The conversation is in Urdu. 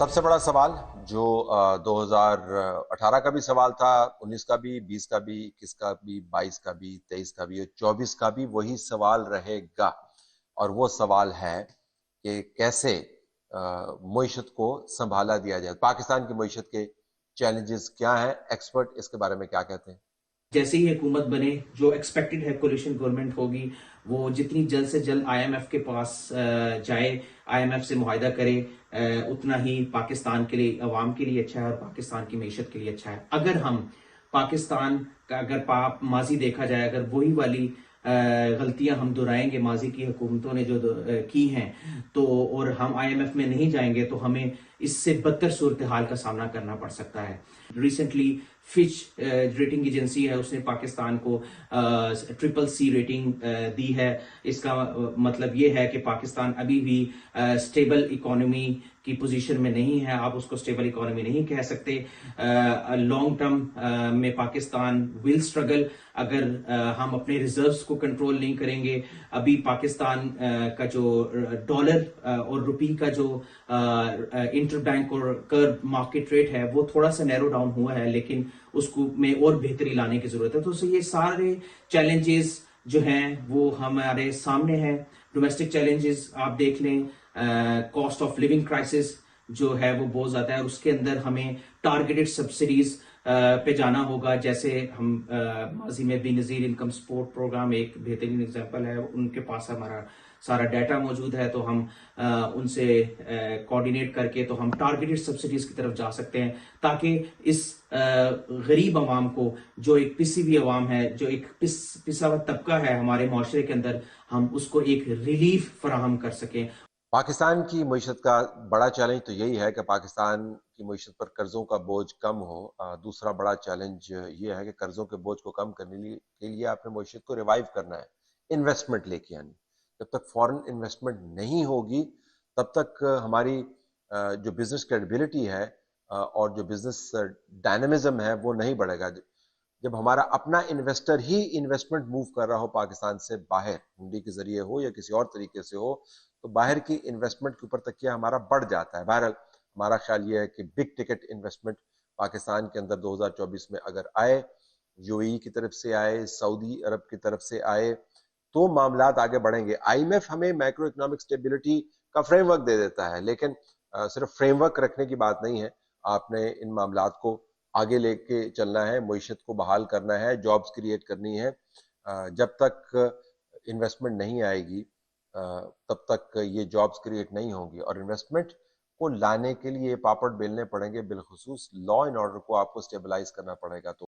سب سے بڑا سوال جو 2018 کا بھی سوال تھا، 19 کا بھی، 20 کا بھی، 21 کا بھی، 22 کا بھی، 23 کا بھی اور 24 کا بھی وہی سوال رہے گا، اور وہ سوال ہے کہ کیسے معیشت کو سنبھالا دیا جائے۔ پاکستان کی معیشت کے چیلنجز کیا ہیں؟ ایکسپرٹ اس کے بارے میں کیا کہتے ہیں؟ جیسے ہی حکومت بنے، جو ایکسپیکٹڈ ہے کولیشن گورنمنٹ ہوگی، وہ جتنی جلد سے جلد آئی ایم ایف کے پاس جائے، آئی ایم ایف سے معاہدہ کرے، اتنا ہی پاکستان کے لیے، عوام کے لیے اچھا ہے اور پاکستان کی معیشت کے لیے اچھا ہے۔ اگر ہم پاکستان کا ماضی دیکھا جائے، اگر وہی والی غلطیاں ہم دہرائیں گے ماضی کی حکومتوں نے جو کی ہیں، تو اور ہم آئی ایم ایف میں نہیں جائیں گے تو ہمیں اس سے بدتر صورتحال کا سامنا کرنا پڑ سکتا ہے۔ ریسنٹلی فچ ریٹنگ ایجنسی ہے، اس نے پاکستان کو CCC ریٹنگ دی ہے۔ اس کا مطلب یہ ہے کہ پاکستان ابھی بھی سٹیبل اکانومی کی پوزیشن میں نہیں ہے۔ آپ اس کو سٹیبل اکانومی نہیں کہہ سکتے۔ لانگ ٹرم میں پاکستان ول سٹرگل اگر ہم اپنے ریزروز کو کنٹرول نہیں کریں گے۔ ابھی پاکستان کا جو ڈالر اور روپی کا جو انٹر بینک اور کرب مارکیٹ ریٹ ہے وہ تھوڑا سا نیرو ڈاؤن ہوا ہے، لیکن اس کو میں اور بہتری لانے کی ضرورت ہے۔ تو یہ سارے چیلنجز جو ہیں وہ ہمارے سامنے ہیں۔ ڈومیسٹک چیلنجز آپ دیکھ لیں، کاسٹ آف لیونگ کرائسس جو ہے وہ بہت زیادہ ہے، اس کے اندر ہمیں ٹارگیٹڈ سبسڈیز پہ جانا ہوگا۔ جیسے ہم ماضی میں بے نظیر انکم سپورٹ پروگرام ایک بہترین ایگزامپل ہے، ان کے پاس ہمارا سارا ڈیٹا موجود ہے، تو ہم ان سے کوآرڈینیٹ کر کے تو ہم ٹارگیٹڈ سبسڈیز کی طرف جا سکتے ہیں، تاکہ اس غریب عوام کو، جو ایک پسی ہوئی عوام ہے، جو ایک پسا ہوا طبقہ ہے ہمارے معاشرے کے اندر، ہم اس کو ایک ریلیف فراہم کر سکیں۔ پاکستان کی معیشت کا بڑا چیلنج تو یہی ہے کہ پاکستان کی معیشت پر قرضوں کا بوجھ کم ہو۔ دوسرا بڑا چیلنج یہ ہے کہ قرضوں کے بوجھ کو کم کرنے کے لیے آپ نے معیشت کو ریوائیو کرنا ہے، انویسٹمنٹ لے کے آنی۔ جب تک فورن انویسٹمنٹ نہیں ہوگی تب تک ہماری جو بزنس کریڈیبلٹی ہے اور جو بزنس ڈائنامزم ہے وہ نہیں بڑھے گا۔ جب ہمارا اپنا انویسٹر ہی انویسٹمنٹ موو کر رہا ہو پاکستان سے باہر، ہنڈی کے ذریعے ہو یا کسی اور طریقے سے ہو، تو باہر کی انویسٹمنٹ کے اوپر تکیہ ہمارا بڑھ جاتا ہے۔ بہرحال ہمارا خیال یہ ہے کہ بگ ٹکٹ انویسٹمنٹ پاکستان کے اندر 2024 میں اگر آئے، UAE کی طرف سے آئے، سعودی عرب کی طرف سے آئے، تو معاملات آگے بڑھیں گے۔ آئی ایم ایف ہمیں مائکرو اکنامک سٹیبلٹی کا فریم ورک دے دیتا ہے، لیکن صرف فریم ورک رکھنے کی بات نہیں ہے، آپ نے ان معاملات کو آگے لے کے چلنا ہے، معیشت کو بحال کرنا ہے، جابز کریٹ کرنی ہے۔ جب تک انویسٹمنٹ نہیں آئے گی تب تک یہ جابز کریٹ نہیں ہوں گی، اور انویسٹمنٹ کو لانے کے لیے پاپڑ بیلنے پڑیں گے، بالخصوص لا اینڈ آرڈر کو آپ کو سٹیبلائز کرنا پڑے گا۔ تو